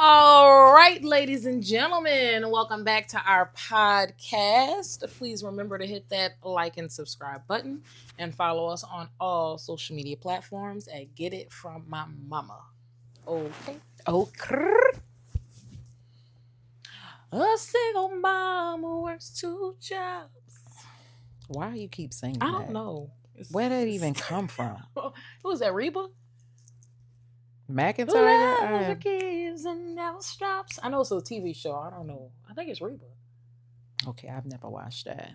All right, ladies and gentlemen, welcome back to our podcast. Please remember to hit that like and subscribe button and follow us on all social media platforms at Get It From My Mama. Okay. Okay. A single mom who works two jobs. Why do you keep saying I that? don't know. Where did it even come from? Who's that, Reba? McIntyre? Love never gives and never stops. I know it's a TV show. I don't know. I think it's Reba. Okay, I've never watched that.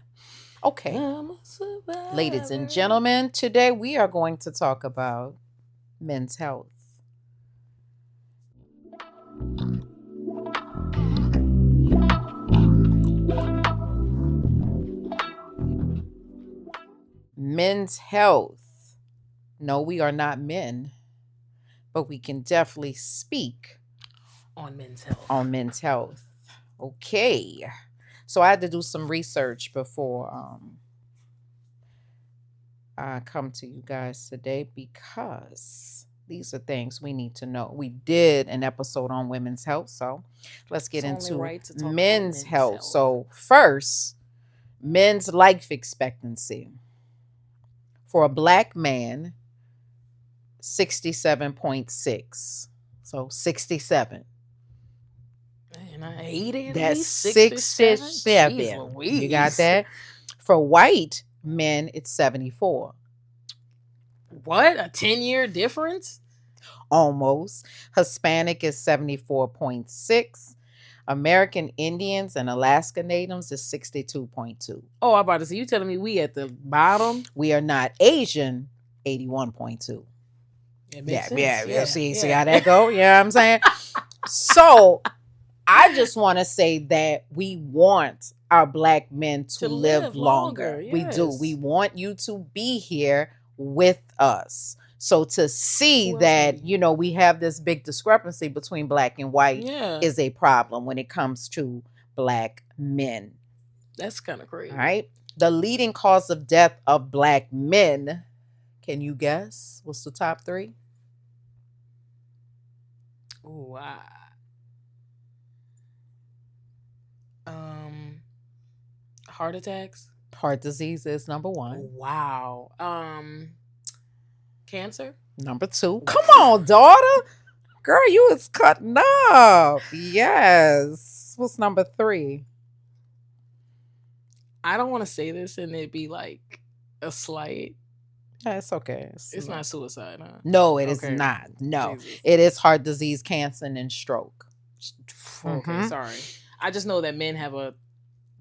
Okay, I'm a survivor. ladies and gentlemen, today we are going to talk about men's health. Men's health. No, we are not men, but we can definitely speak on men's health. on men's health. Okay. So I had to do some research before I come to you guys today because these are things we need to know. We did an episode on women's health, so let's get It's only into right to talk about men's health. health. So first, men's life expectancy. For a black man, 67.6. So 67. And I hate it. That's 67. 67. You got that? For white men, it's 74. What? A 10-year difference? Almost. Hispanic is 74.6. American Indians and Alaska Natives is 62.2. Oh, I'm about to say, you telling me we at the bottom? We are not Asian, 81.2. Yeah. See how that go? You know what I'm saying? So I just want to say that we want our black men to live longer. Yes. We do. We want you to be here with us. So to see that, we have this big discrepancy between black and white is a problem when it comes to black men. That's kind of crazy. All right. The leading cause of death of black men, can you guess? What's the top three? Wow. Heart attacks. Heart disease is number one. Wow. Cancer. Number two. Come on, daughter. Girl, you is cutting up. Yes. What's number three? I don't want to say this and it be like a slight. That's okay. It's not suicide, huh? No, it is not. No. Jesus. It is heart disease, cancer, and stroke. Okay, sorry. I just know that men have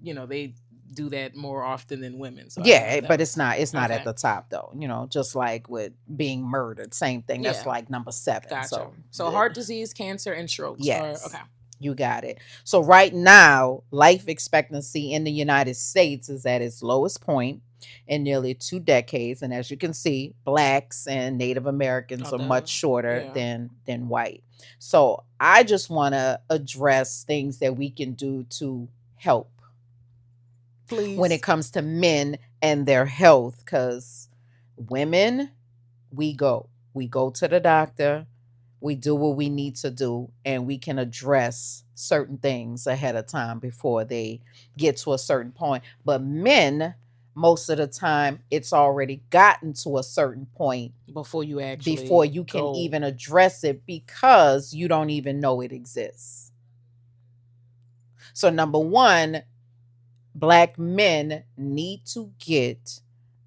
they do that more often than women. So but it's not at the top though. Just like with being murdered, same thing. That's like number 7. Gotcha. So heart disease, cancer, and strokes. Yes. Okay. You got it. So right now, life expectancy in the United States is at its lowest point in nearly 2 decades. And as you can see, blacks and Native Americans are much shorter than white. So I just want to address things that we can do to help. Please. When it comes to men and their health, because women, we go to the doctor, we do what we need to do, and we can address certain things ahead of time before they get to a certain point. But men, most of the time, it's already gotten to a certain point before you can even address it because you don't even know it exists. So number one, black men need to get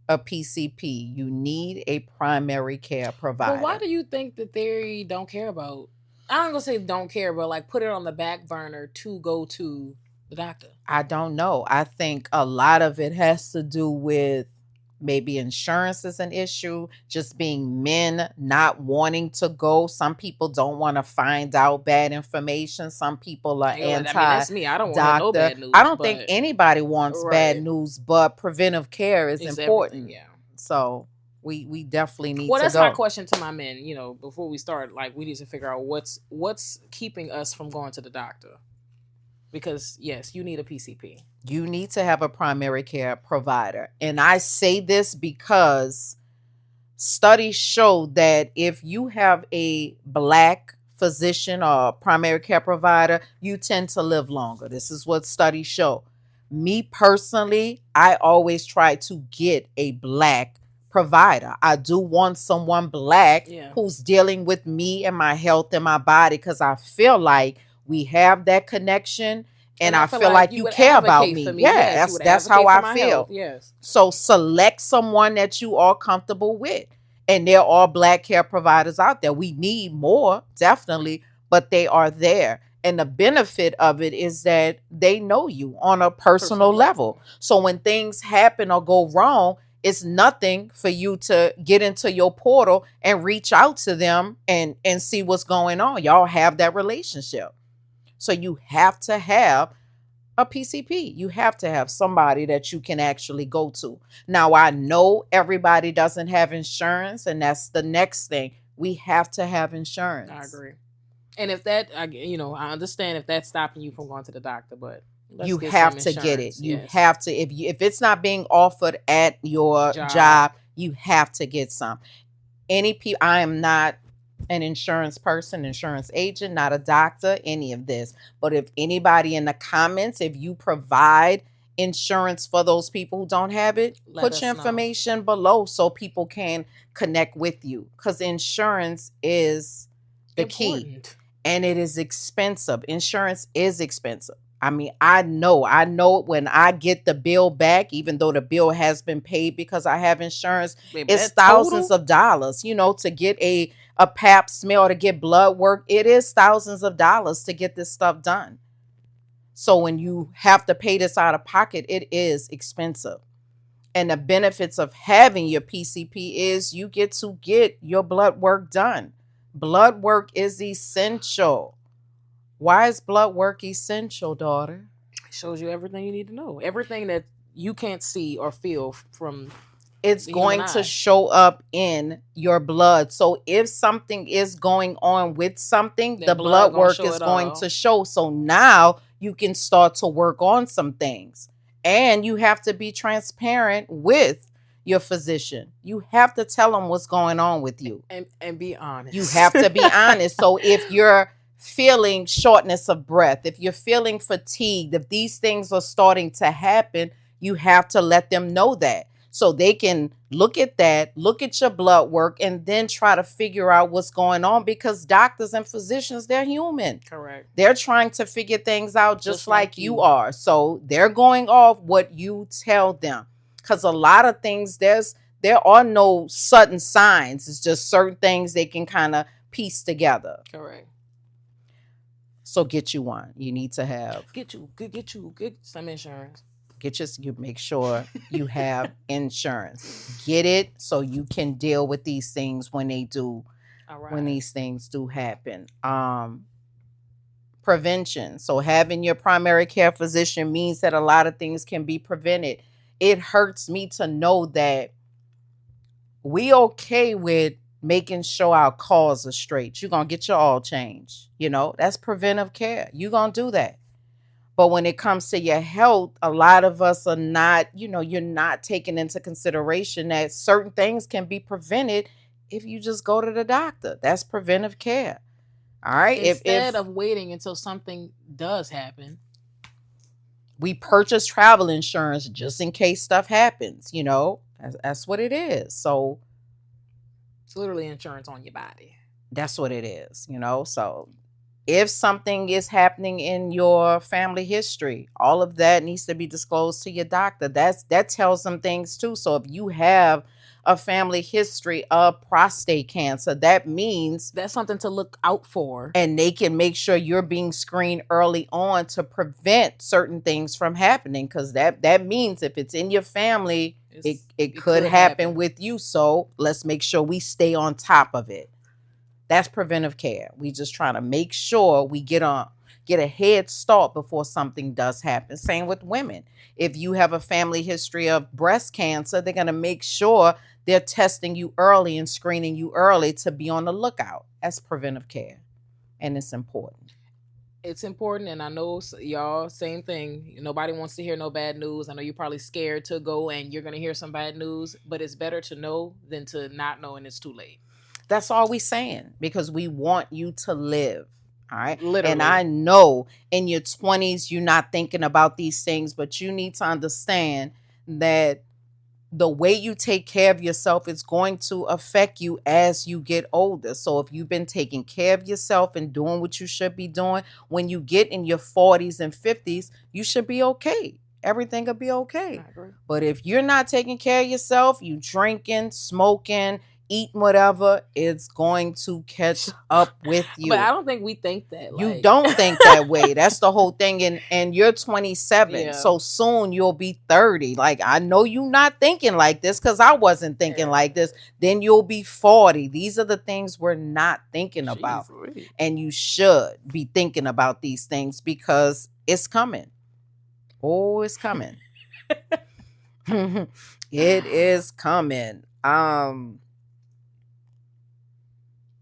a PCP. You need a primary care provider. But why do you think that they don't care about? I'm not gonna say don't care, but like put it on the back burner to go to the doctor. I don't know. I think a lot of it has to do with maybe insurance is an issue, just being men not wanting to go. Some people don't want to find out bad information. Some people are that's me. I don't want no bad news. I don't think anybody wants bad news, but preventive care is important. Yeah. So we definitely need to go. Well, that's my question to my men. Before we start, like we need to figure out what's keeping us from going to the doctor. Because, yes, you need a PCP. You need to have a primary care provider. And I say this because studies show that if you have a black physician or primary care provider, you tend to live longer. This is what studies show. Me personally, I always try to get a black provider. I do want someone black who's dealing with me and my health and my body, because I feel like we have that connection. And I feel like you care about me. Yeah, that's how I feel. Yes. So select someone that you are comfortable with. And there are black care providers out there. We need more, definitely, but they are there. And the benefit of it is that they know you on a personal level. So when things happen or go wrong, it's nothing for you to get into your portal and reach out to them and see what's going on. Y'all have that relationship. So you have to have a PCP. You have to have somebody that you can actually go to. Now, I know everybody doesn't have insurance, and that's the next thing. We have to have insurance. I agree. And if that, I understand if that's stopping you from going to the doctor, but you have to get it. You have to. If it's not being offered at your job, you have to get some. I am not an insurance person, insurance agent, not a doctor, any of this. But if anybody in the comments, if you provide insurance for those people who don't have it, put your information below so people can connect with you, because insurance is the key, and it is expensive. Insurance is expensive. I mean, I know when I get the bill back, even though the bill has been paid because I have insurance, it's thousands of dollars, to get a pap smear, to get blood work. It is thousands of dollars to get this stuff done. So when you have to pay this out of pocket, it is expensive. And the benefits of having your PCP is you get to get your blood work done. Blood work is essential. Why is blood work essential, daughter? It shows you everything you need to know. Everything that you can't see or feel from it's going to show up in your blood. So if something is going on with something, the blood work is going to show. So now you can start to work on some things. And you have to be transparent with your physician. You have to tell them what's going on with you. And be honest. You have to be honest. So if you're feeling shortness of breath, if you're feeling fatigued, if these things are starting to happen, you have to let them know that, so they can look at that, look at your blood work, and then try to figure out what's going on, because doctors and physicians, they're human. Correct. They're trying to figure things out just like you are. So they're going off what you tell them, because a lot of things, there are no sudden signs. It's just certain things they can kind of piece together. Correct. So get you one. You need to have. Get some insurance. You make sure you have insurance. Get it so you can deal with these things when they do. All right. When these things do happen. Prevention. So having your primary care physician means that a lot of things can be prevented. It hurts me to know that we okay with making sure our cars are straight. You're going to get your oil changed. That's preventive care. You're going to do that. But when it comes to your health, a lot of us are not, you're not taking into consideration that certain things can be prevented if you just go to the doctor. That's preventive care. All right. Instead of waiting until something does happen. We purchase travel insurance just in case stuff happens, that's what it is. So it's literally insurance on your body. That's what it is, so if something is happening in your family history, all of that needs to be disclosed to your doctor. That tells them things too. So if you have a family history of prostate cancer, that means that's something to look out for. And they can make sure you're being screened early on to prevent certain things from happening, because that means if it's in your family, it could happen with you. So let's make sure we stay on top of it. That's preventive care. We just trying to make sure we get a head start before something does happen. Same with women. If you have a family history of breast cancer, they're going to make sure they're testing you early and screening you early to be on the lookout. That's preventive care. And it's important. It's important. And I know y'all, same thing. Nobody wants to hear no bad news. I know you're probably scared to go and you're going to hear some bad news, but it's better to know than to not know and it's too late. That's all we saying, because we want you to live. All right. Literally. And I know in your 20s, you're not thinking about these things, but you need to understand that the way you take care of yourself is going to affect you as you get older. So if you've been taking care of yourself and doing what you should be doing, when you get in your 40s and 50s, you should be okay. Everything will be okay. But if you're not taking care of yourself, you drinking, smoking, eating whatever, it's going to catch up with you. But I don't think we think that. You don't think that way. That's the whole thing. And you're 27. Yeah. So soon you'll be 30. Like, I know you not thinking like this, because I wasn't thinking like this. Then you'll be 40. These are the things we're not thinking about. And you should be thinking about these things, because it's coming. Oh, it's coming. It is coming.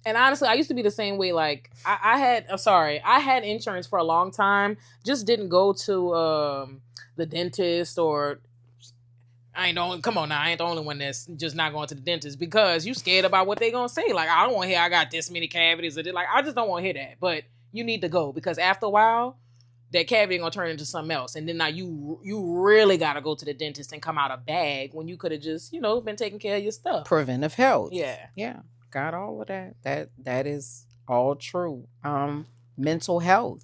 And honestly, I used to be the same way. Like, I had insurance for a long time. Just didn't go to the dentist, or come on now, I ain't the only one that's just not going to the dentist, because you scared about what they gonna say. Like, I don't want to hear I got this many cavities. Like, I just don't want to hear that. But you need to go, because after a while, that cavity gonna turn into something else, and then now you really gotta go to the dentist and come out a bag when you could have just been taking care of your stuff. Preventive health. Yeah. Got all of that. That is all true. Mental health.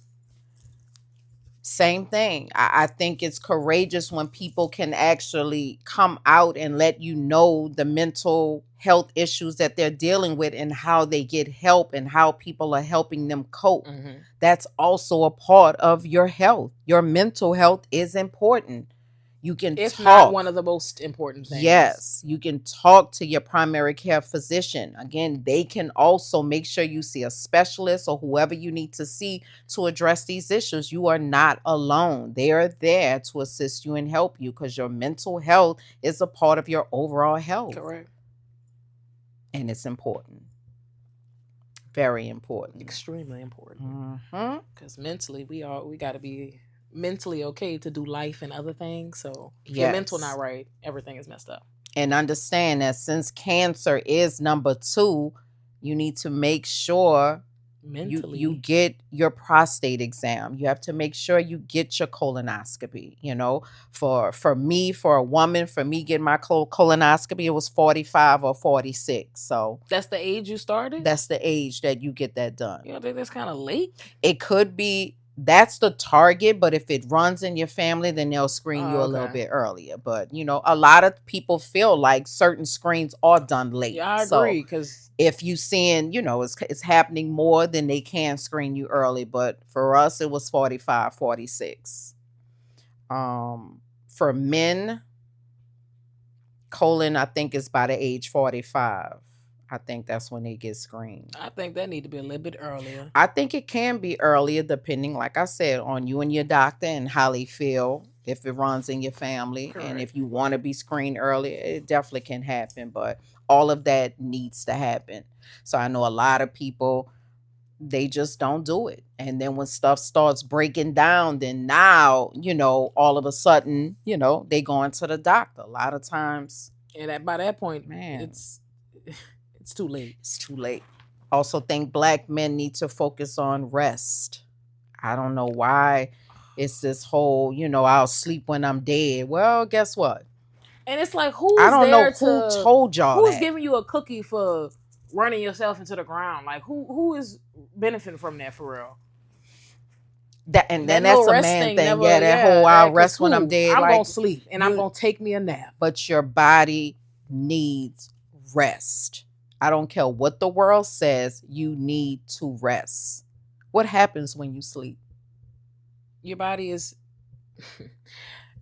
Same thing. I think it's courageous when people can actually come out and let you know the mental health issues that they're dealing with, and how they get help, and how people are helping them cope. Mm-hmm. That's also a part of your health. Your mental health is important. You can it's talk. Not one of the most important things. Yes, you can talk to your primary care physician. Again, they can also make sure you see a specialist or whoever you need to see to address these issues. You are not alone. They are there to assist you and help you, because your mental health is a part of your overall health. Correct. And it's important. Very important. Extremely important. Because mentally, we got to be mentally okay to do life and other things. So if your mental not right, everything is messed up. And understand that since cancer is number 2, you need to make sure mentally you get your prostate exam. You have to make sure you get your colonoscopy. For me, for a woman, for me getting my colonoscopy, it was 45 or 46. So that's the age you started? That's the age that you get that done. You don't think that's kind of late? It could be. That's the target, but if it runs in your family, then they'll screen you a little bit earlier. But, a lot of people feel like certain screens are done late. Yeah, I agree. Because if you seeing, it's happening more, then they can screen you early. But for us, it was 45, 46. For men, colon, I think, is by the age 45. I think that's when they get screened. I think that need to be a little bit earlier. I think it can be earlier, depending, like I said, on you and your doctor and how they feel, if it runs in your family. Correct. And if you want to be screened earlier, it definitely can happen. But all of that needs to happen. So I know a lot of people, they just don't do it. And then when stuff starts breaking down, then now, all of a sudden, they go into the doctor. A lot of times. And by that point, man, it's too late. It's too late. Also think Black men need to focus on rest. I don't know why it's this whole, I'll sleep when I'm dead. Well, guess what? And it's like, who told y'all who's giving you a cookie for running yourself into the ground? Like, who is benefiting from that for real? That's a man thing. Whole I'll rest when I'm dead. I'm going to sleep and I'm going to take me a nap. But your body needs rest. I don't care what the world says, you need to rest. What happens when you sleep? Your body is...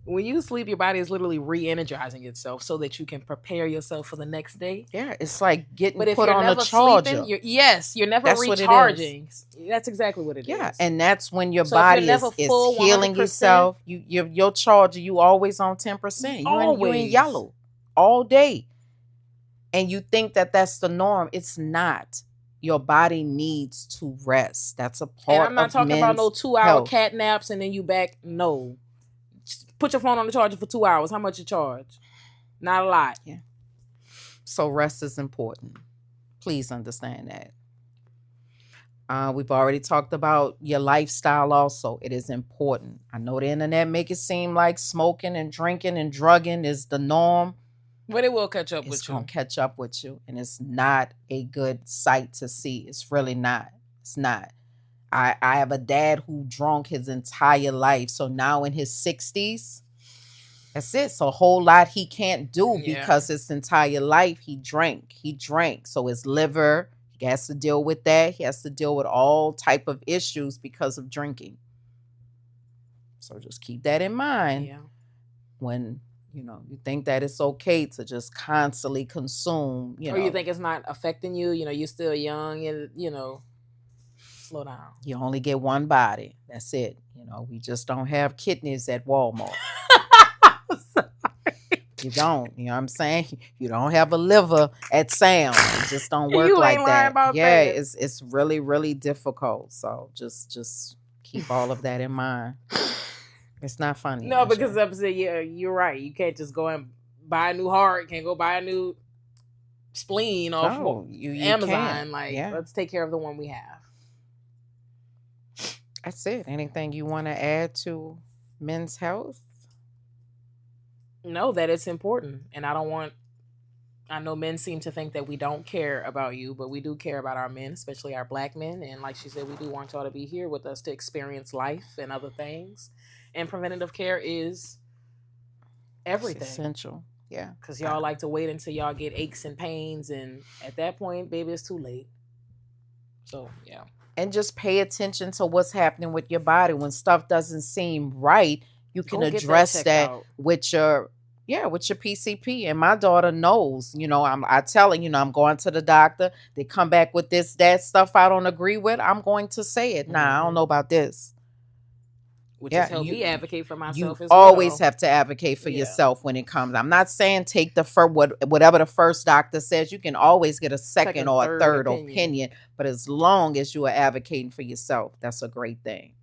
When you sleep, your body is literally re-energizing itself so that you can prepare yourself for the next day. Yeah, it's like getting put on a charger. You're never recharging. That's exactly what it is. Yeah, and that's when your body is healing 100%. Yourself. Your charger, you always on 10%. You in yellow all day. And you think that that's the norm. It's not. Your body needs to rest. That's a part of And I'm not talking about no 2-hour cat naps and then you back. No. Just put your phone on the charger for 2 hours. How much you charge? Not a lot. Yeah. So rest is important. Please understand that. We've already talked about your lifestyle also. It is important. I know the internet make it seem like smoking and drinking and drugging is the norm. But it will catch up It's with you. going to catch up with you. And it's not a good sight to see. It's really not. It's not. I have a dad who drank his entire life. So now in his 60s, that's it. So a whole lot he can't do because his entire life he drank. He drank. So his liver, he has to deal with that. He has to deal with all type of issues because of drinking. So just keep that in mind when you think that it's okay to just constantly consume. Or you think it's not affecting you. You're still young and slow down. You only get one body. That's it. We just don't have kidneys at Walmart. You don't. You know what I'm saying? You don't have a liver at Sam's. It just don't work like that. Yeah, that. It's really, really difficult. So just keep all of that in mind. It's not funny. No, because I'm saying, you're right. You can't just go and buy a new heart. Can't go buy a new spleen off you Amazon. Let's take care of the one we have. That's it. Anything you want to add to men's health? No, that it's important. And I know men seem to think that we don't care about you, but we do care about our men, especially our Black men. And like she said, we do want y'all to be here with us to experience life and other things. And preventative care is everything. It's essential. Yeah. Because y'all like to wait until y'all get aches and pains. And at that point, baby, it's too late. So, yeah. And just pay attention to what's happening with your body. When stuff doesn't seem right, you can address that with your PCP. And my daughter knows, I tell her, I'm going to the doctor. They come back with that stuff I don't agree with. I'm going to say it. Nah, I don't know about this. Which has helped me advocate for myself as well. You always have to advocate for yourself when it comes. I'm not saying take whatever the first doctor says. You can always get a second or a third opinion. But as long as you are advocating for yourself, that's a great thing.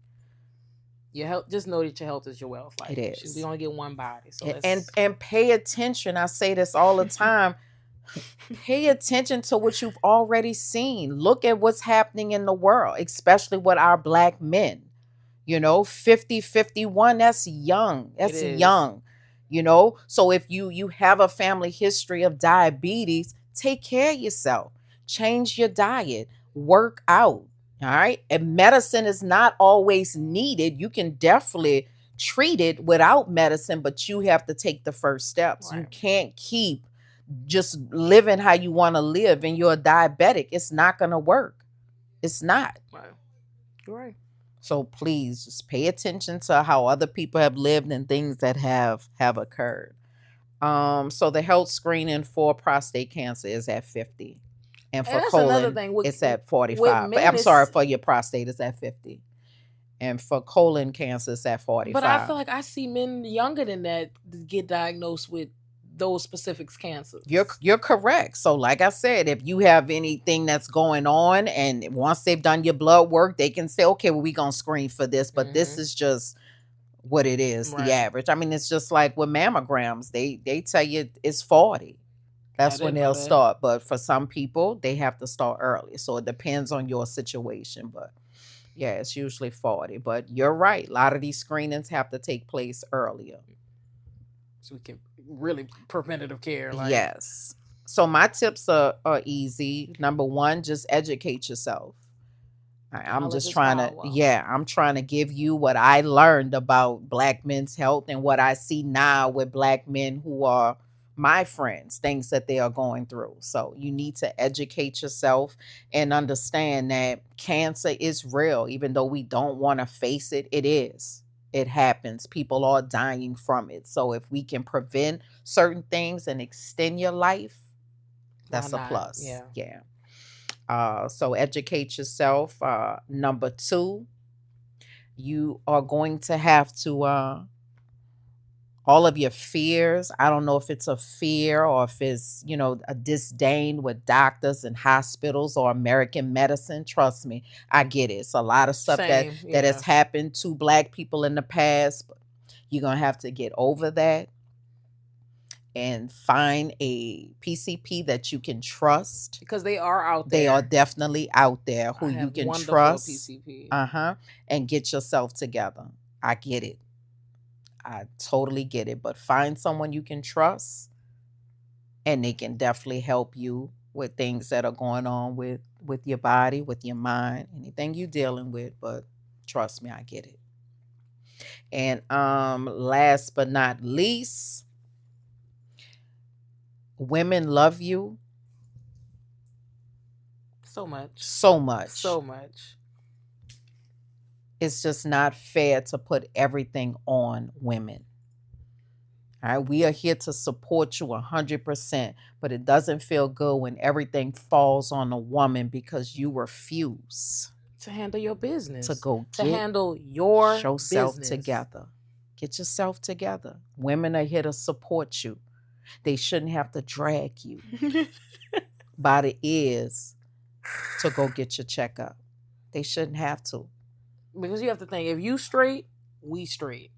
Your health, just know that your health is your wealth. It is. We only get one body. So and pay attention. I say this all the time. Pay attention to what you've already seen. Look at what's happening in the world, especially with our Black men. 50, 51, that's young. That's young. So if you have a family history of diabetes, take care of yourself. Change your diet. Work out. All right. And medicine is not always needed. You can definitely treat it without medicine, but you have to take the first steps. Right. You can't keep just living how you want to live and you're a diabetic. It's not going to work. It's not. Right. You're right. So please just pay attention to how other people have lived and things that have occurred. So the health screening for prostate cancer is at 50. And for colon, it's at 45. I'm sorry, for your prostate, it's at 50. And for colon cancer, it's at 45. But I feel like I see men younger than that get diagnosed with those specific cancers. You're correct. So like I said, if you have anything that's going on and once they've done your blood work, they can say, okay, well, we're going to screen for this, but this is just what it is, the average. I mean, it's just like with mammograms, they tell you it's 40. That's when they'll start. But for some people, they have to start early. So it depends on your situation. But yeah, it's usually 40. But you're right. A lot of these screenings have to take place earlier. So we can really preventative care. Yes. So my tips are easy. Number one, just educate yourself. I'm just trying I'm trying to give you what I learned about Black men's health and what I see now with Black men who are my friends, things that they are going through. So you need to educate yourself and understand that cancer is real. Even though we don't want to face it, it is. It happens. People are dying from it. So if we can prevent certain things and extend your life, that's a plus. Yeah. So educate yourself. Number two, you are going to have to all of your fears. I don't know if it's a fear or if it's, a disdain with doctors and hospitals or American medicine. Trust me, I get it. It's a lot of stuff that has happened to Black people in the past. But you're going to have to get over that. and find a PCP that you can trust. Because they are out there. They are definitely out there who you can trust. PCP. And get yourself together. I get it. I totally get it. But find someone you can trust, and they can definitely help you with things that are going on with your body, with your mind, anything you're dealing with. But trust me, I get it. And last but not least, women love you so much. So much. So much. It's just not fair to put everything on women. All right, we are here to support you 100%, but it doesn't feel good when everything falls on a woman because you refuse to handle your business, to handle your yourself business. together. Get yourself together. Women are here to support you. They shouldn't have to drag you by the ears to go get your checkup. They shouldn't have to. Because you have to think, if you straight, we straight.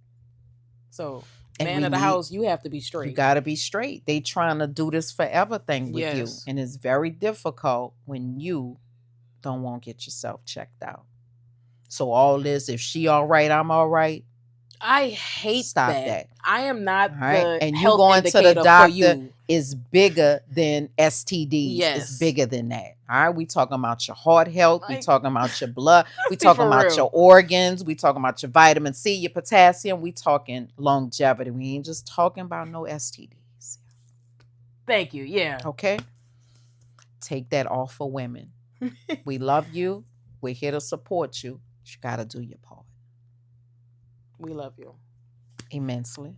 So, man of the house, you have to be straight. You got to be straight. They trying to do this forever thing with you. And it's very difficult when you don't want to get yourself checked out. So all this, if she all right, I'm all right. I hate that. I am not the and you going to the doctor is bigger than STDs. Yes. It's bigger than that. All right, we talking about your heart health. We talking about your blood. We talking about your organs. We talking about your vitamin C, your potassium. We talking longevity. We ain't just talking about no STDs. Thank you. Yeah. Okay. Take that off for women. We love you. We're here to support you. You got to do your part. We love you immensely.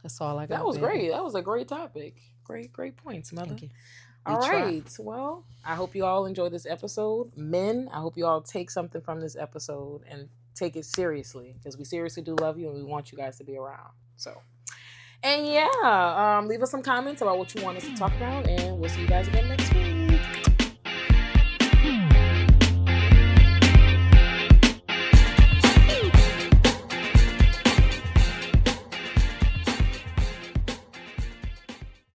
That's all I got. That was great. That was a great topic. Great points, Mother. All right. Well, I hope you all enjoyed this episode. Men, I hope you all take something from this episode and take it seriously, because we seriously do love you and we want you guys to be around. So, and yeah, leave us some comments about what you want us to talk about, and we'll see you guys again next week.